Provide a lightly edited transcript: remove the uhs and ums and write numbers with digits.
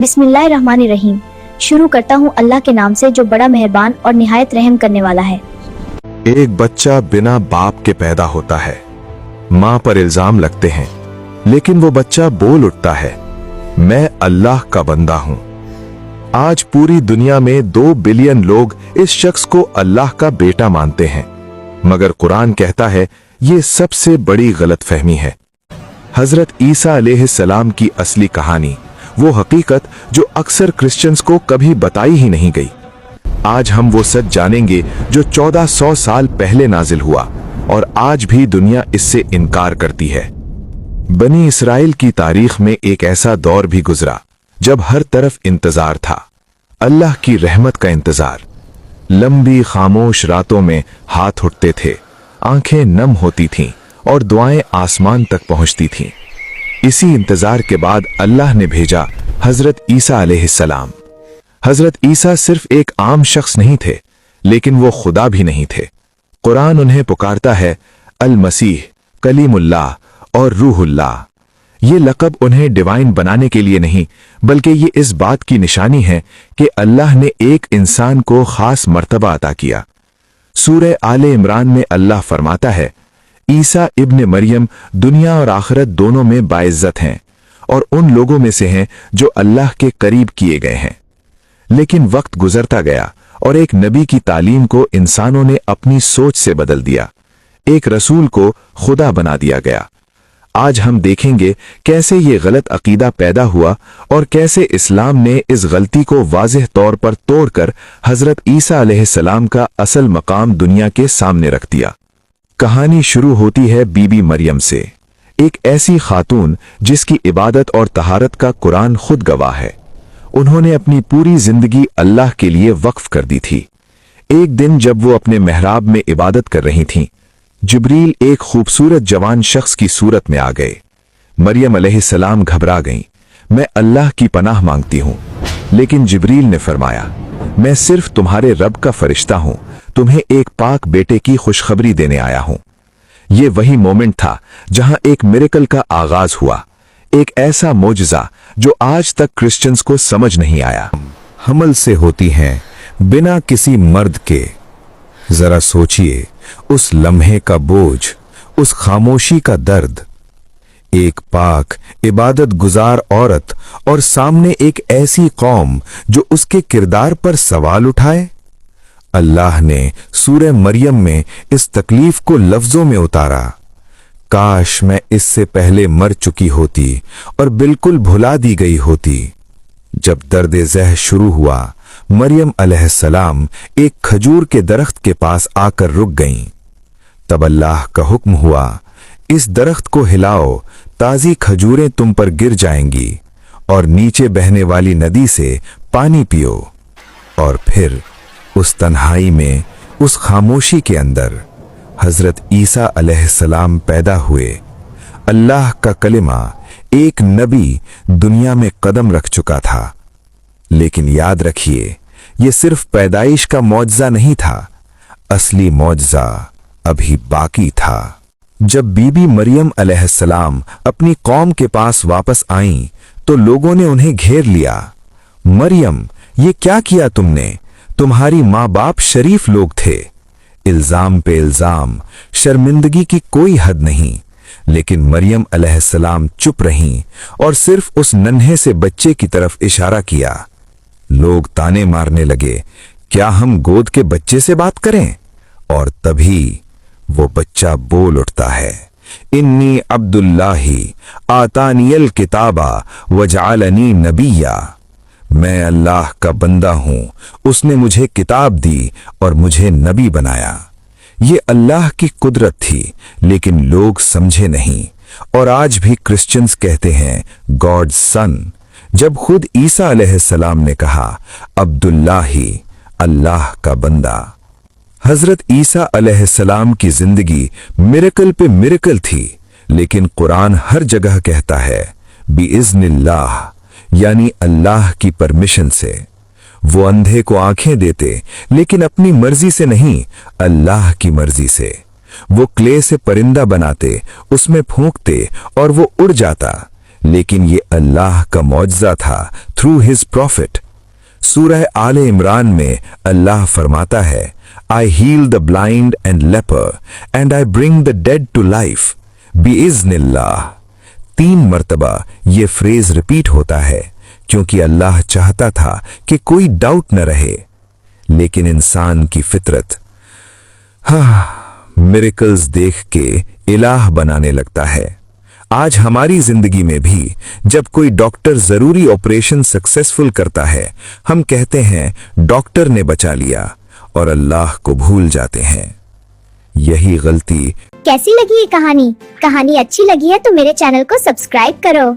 बिस्मिल्लाहिर्रहमानिर्रहीम। शुरू करता हूँ अल्लाह के नाम से जो बड़ा मेहरबान और निहायत रहम करने वाला है। एक बच्चा बिना बाप के पैदा होता है। माँ पर इल्जाम लगते हैं, लेकिन वो बच्चा बोल उठता है, मैं अल्लाह का बंदा हूँ। आज पूरी दुनिया में 2 बिलियन लोग इस शख्स को अल्लाह का बेटा मानते हैं, मगर कुरान कहता है ये सबसे बड़ी गलतफहमी है। हजरत ईसा अलैहिस्सलाम की असली कहानी, वो हकीकत जो अक्सर क्रिश्चियंस को कभी बताई ही नहीं गई। आज हम वो सच जानेंगे जो 1400 साल पहले नाजिल हुआ और आज भी दुनिया इससे इनकार करती है। बनी इसराइल की तारीख में एक ऐसा दौर भी गुजरा जब हर तरफ इंतजार था, अल्लाह की रहमत का इंतजार। लंबी खामोश रातों में हाथ उठते थे, आंखें नम होती थीं और दुआएं आसमान तक पहुंचती थीं। इसी इंतजार के बाद अल्लाह ने भेजा हजरत ईसा अलैहिस्सलाम। हजरत ईसा सिर्फ एक आम शख्स नहीं थे, लेकिन वो खुदा भी नहीं थे। कुरान उन्हें पुकारता है अल मसीह, कलीमुल्लाह और रूहुल्लाह। ये लक़ब उन्हें डिवाइन बनाने के लिए नहीं, बल्कि ये इस बात की निशानी है कि अल्लाह ने एक इंसान को खास मर्तबा अता किया। सूरह आले इमरान में अल्लाह फरमाता है, ईसा इब्न मरियम दुनिया और आखिरत दोनों में बाइज्जत हैं और उन लोगों में से हैं जो अल्लाह के करीब किए गए हैं। लेकिन वक्त गुजरता गया और एक नबी की तालीम को इंसानों ने अपनी सोच से बदल दिया। एक रसूल को खुदा बना दिया गया। आज हम देखेंगे कैसे ये गलत अकीदा पैदा हुआ और कैसे इस्लाम ने इस गलती को वाज़ेह तौर पर तोड़कर हजरत ईसा अलैहिस्सलाम का असल मकाम दुनिया के सामने रख दिया। कहानी शुरू होती है बीबी मरियम से, एक ऐसी खातून जिसकी इबादत और तहारत का कुरान खुद गवाह है। उन्होंने अपनी पूरी जिंदगी अल्लाह के लिए वक्फ कर दी थी। एक दिन जब वो अपने मेहराब में इबादत कर रही थीं, जिब्रील एक खूबसूरत जवान शख्स की सूरत में आ गए। मरियम अलैहिस्सलाम घबरा गईं। मैं अल्लाह की पनाह मांगती हूं। लेकिन जिब्रील ने फरमाया, मैं सिर्फ तुम्हारे रब का फरिश्ता हूं, तुम्हें एक पाक बेटे की खुशखबरी देने आया हूं। ये वही मोमेंट था जहां एक मिरेकल का आगाज हुआ, एक ऐसा मोजज़ा जो आज तक क्रिश्चियंस को समझ नहीं आया। हमल से होती हैं बिना किसी मर्द के। जरा सोचिए उस लम्हे का बोझ, उस खामोशी का दर्द। एक पाक इबादत गुजार औरत और सामने एक ऐसी कौम जो उसके किरदार पर सवाल उठाए। अल्लाह ने सूरह मरियम में इस तकलीफ को लफ्जों में उतारा। काश मैं इससे पहले मर चुकी होती और बिल्कुल भुला दी गई होती। जब दर्द ज़ह शुरू हुआ, मरियम अलैहिस्सलाम एक खजूर के दरख्त के पास आकर रुक गईं। तब अल्लाह का हुक्म हुआ, इस दरख्त को हिलाओ, ताजी खजूरें तुम पर गिर जाएंगी और नीचे बहने वाली नदी से पानी पियो। और फिर उस तन्हाई में, उस खामोशी के अंदर हजरत ईसा अलैहिस्सलाम पैदा हुए। अल्लाह का कलिमा, एक नबी दुनिया में कदम रख चुका था। लेकिन याद रखिए, ये सिर्फ पैदाइश का मौजज़ा नहीं था, असली मौजज़ा अभी बाकी था। जब बीबी मरियम अलैहिस्सलाम अपनी कौम के पास वापस आईं, तो लोगों ने उन्हें घेर लिया। मरियम, ये क्या किया तुमने? तुम्हारी माँ बाप शरीफ लोग थे। इल्जाम पे इल्जाम, शर्मिंदगी की कोई हद नहीं। लेकिन मरियम अलैहिस्सलाम चुप रहीं और सिर्फ उस नन्हे से बच्चे की तरफ इशारा किया। लोग ताने मारने लगे, क्या हम गोद के बच्चे से बात करें? और तभी वो बच्चा बोल उठता है, इन्नी अब्दुल्लाही आतानियल किताबा वजअलनी नबिया। मैं अल्लाह का बंदा हूं, उसने मुझे किताब दी और मुझे नबी बनाया। ये अल्लाह की कुदरत थी, लेकिन लोग समझे नहीं। और आज भी क्रिश्चियंस कहते हैं गॉड सन, जब खुद ईसा अलैहिस्सलाम ने कहा अब्दुल्लाही, अल्लाह का बंदा। हजरत ईसा अलैहिस्सलाम की जिंदगी मिरेकल पे मिरेकल थी, लेकिन कुरान हर जगह कहता है बिइज़्निल्लाह, यानी अल्लाह की परमिशन से। वो अंधे को आंखें देते, लेकिन अपनी मर्जी से नहीं, अल्लाह की मर्जी से। वो क्ले से परिंदा बनाते, उसमें फूंकते और वो उड़ जाता, लेकिन ये अल्लाह का मौजज़ा था थ्रू हिज प्रॉफिट। सूरह आले इमरान में अल्लाह फरमाता है, I heal the blind and leper and I bring the dead to life बिइज़्निल्लाह। 3 मर्तबा ये फ्रेज रिपीट होता है क्योंकि अल्लाह चाहता था कि कोई डाउट न रहे। लेकिन इंसान की फितरत मिरेकल्स देख के इलाह बनाने लगता है। आज हमारी जिंदगी में भी जब कोई डॉक्टर जरूरी ऑपरेशन सक्सेसफुल करता है, हम कहते हैं डॉक्टर ने बचा लिया और अल्लाह को भूल जाते हैं। यही गलती। कैसी लगी ये कहानी? कहानी अच्छी लगी है तो मेरे चैनल को सब्सक्राइब करो।